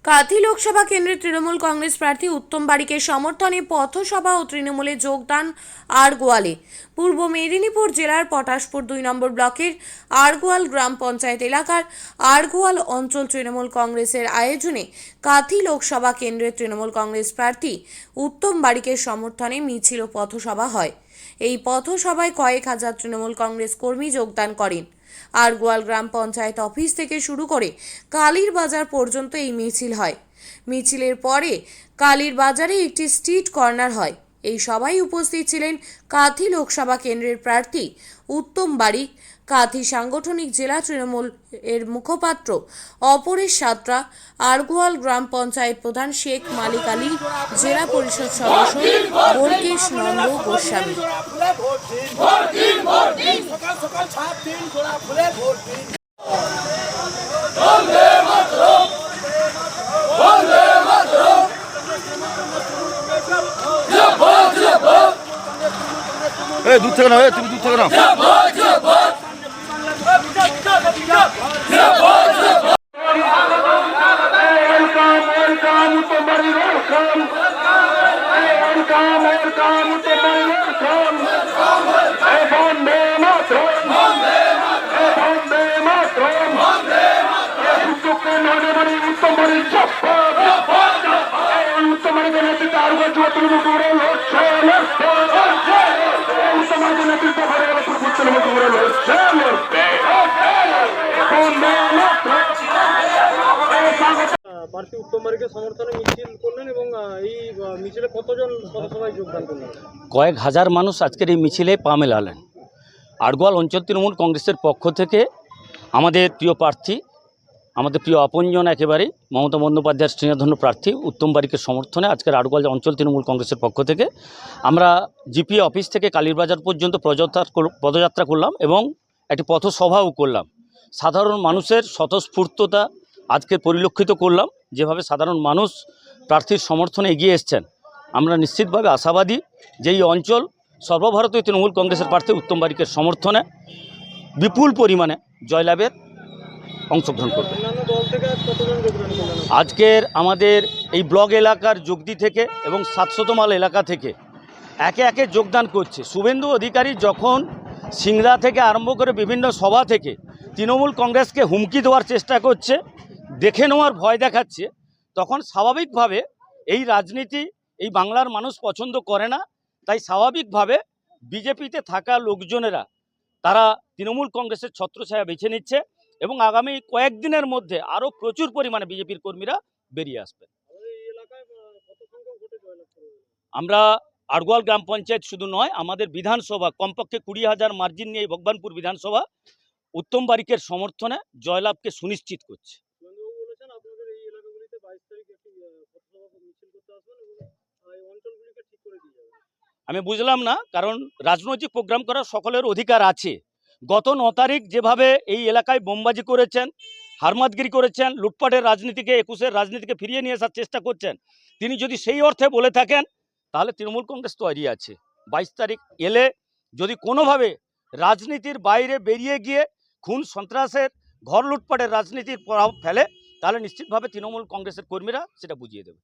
কাঁথি লোকসভা কেন্দ্রের তৃণমূল কংগ্রেস প্রার্থী উত্তম বারিকের সমর্থনে পথসভা ও তৃণমূলে যোগদান আড়গোয়ালে। পূর্ব মেদিনীপুর জেলার পটাশপুর 2 নম্বর ব্লকের আড়গোয়াল গ্রাম পঞ্চায়েত এলাকার আড়গোয়াল অঞ্চল তৃণমূল কংগ্রেসের আয়োজনে কাঁথি লোকসভা কেন্দ্রের তৃণমূল কংগ্রেস প্রার্থী উত্তম বারিকের সমর্থনে মিছিল ও পথসভা হয়। এই পথসভায় কয়েক হাজার তৃণমূল কংগ্রেস কর্মী যোগদান করেন। আড়গোয়াল গ্রাম পঞ্চায়েত অফিস থেকে শুরু করে কালীর বাজার পর্যন্ত এই মিছিল হয়। মিছিলের পরে কালীর বাজারে একটি স্ট্রিট কর্নার হয়। এই সভায় উপস্থিত ছিলেন কাঁথি লোকসভা কেন্দ্রের প্রার্থী উত্তম বারিক, কাঁথি সাংগঠনিক জেলা তৃণমূল এর মুখপাত্র অপরেশ সাঁতরা, আড়গোয়াল গ্রাম পঞ্চায়েত প্রধান শেখ মালিক আলী, জেলা পরিষদ সদস্য বলকেশ নন্দ গোস্বামী। দূর থেকে না, তুমি দূর থেকে না। প্রার্থী উত্তম বারিকের সমর্থনে মিছিল করলেন এবং এই মিছিলে কতজন পথসভায় যোগদান করলেন? কয়েক হাজার মানুষ আজকের এই মিছিলে পা মেলালেন। আড়গোয়াল অঞ্চল তৃণমূল কংগ্রেসের পক্ষ থেকে আমাদের প্রিয় প্রার্থী, আমাদের প্রিয় আপনজন একেবারেই মমতা বন্দ্যোপাধ্যায়ের স্নেহধন্য প্রার্থী উত্তম বারিকের সমর্থনে আজকের আড়গোয়াল অঞ্চল তৃণমূল কংগ্রেসের পক্ষ থেকে আমরা জিপি অফিস থেকে কালীরবাজার পর্যন্ত পদযাত্রা করলাম এবং একটি পথসভাও করলাম। সাধারণ মানুষের স্বতঃস্ফূর্ততা আজকে পরিলক্ষিত করলাম, যেভাবে সাধারণ মানুষ প্রার্থীর সমর্থনে এগিয়ে এসছেন। আমরা নিশ্চিতভাবে আশাবাদী যে এই অঞ্চল সর্বভারতীয় তৃণমূল কংগ্রেসের প্রার্থী উত্তম বারিকের সমর্থনে বিপুল পরিমাণে জয়লাভের অংশগ্রহণ করবে। আজকের আমাদের এই ব্লক এলাকার যোগদি থেকে এবং 700 মাইল এলাকা থেকে একে একে যোগদান করছে। শুভেন্দু অধিকারী যখন সিংড়া থেকে আরম্ভ করে বিভিন্ন সভা থেকে তৃণমূল কংগ্রেসকে হুমকি দেওয়ার চেষ্টা করছে, দেখে নেওয়ার ভয় দেখাচ্ছে, তখন স্বাভাবিকভাবে এই রাজনীতি এই বাংলার মানুষ পছন্দ করে না। তাই স্বাভাবিকভাবে বিজেপিতে থাকা লোকজনেরা তারা তৃণমূল কংগ্রেসের ছত্রছায়া বেছে নিচ্ছে এবং আগামী কয়েকদিনের মধ্যে আরও প্রচুর পরিমাণে বিজেপির কর্মীরা বেরিয়ে আসবেন। আমরা আড়গোয়াল গ্রাম পঞ্চায়েত শুধু নয়, আমাদের বিধানসভা কমপক্ষে 20,000 মার্জিন নিয়ে ভগবানপুর বিধানসভা উত্তম বারিকের সমর্থনে জয়লাভকে সুনিশ্চিত করছে। আমি বুঝলাম না, কারণ রাজনৈতিক প্রোগ্রাম করার সকলের অধিকার আছে। গত 9 তারিখ যেভাবে এই এলাকায় বোমবাজি করেছেন, হারমাতগিরি করেছেন, লুটপাটের রাজনীতিকে 21-এর রাজনীতিকে ফিরিয়ে নিয়ে আসার চেষ্টা করছেন, তিনি যদি সেই অর্থে বলে থাকেন তাহলে তৃণমূল কংগ্রেস তৈরি আছে। 22 তারিখ এলে যদি কোনোভাবে রাজনীতির বাইরে বেরিয়ে গিয়ে খুন সন্ত্রাসের ঘর লুটপাটের রাজনীতির প্রভাব ফেলে, তাহলে নিশ্চিতভাবে তৃণমূল কংগ্রেসের কর্মীরা সেটা বুঝিয়ে দেবে।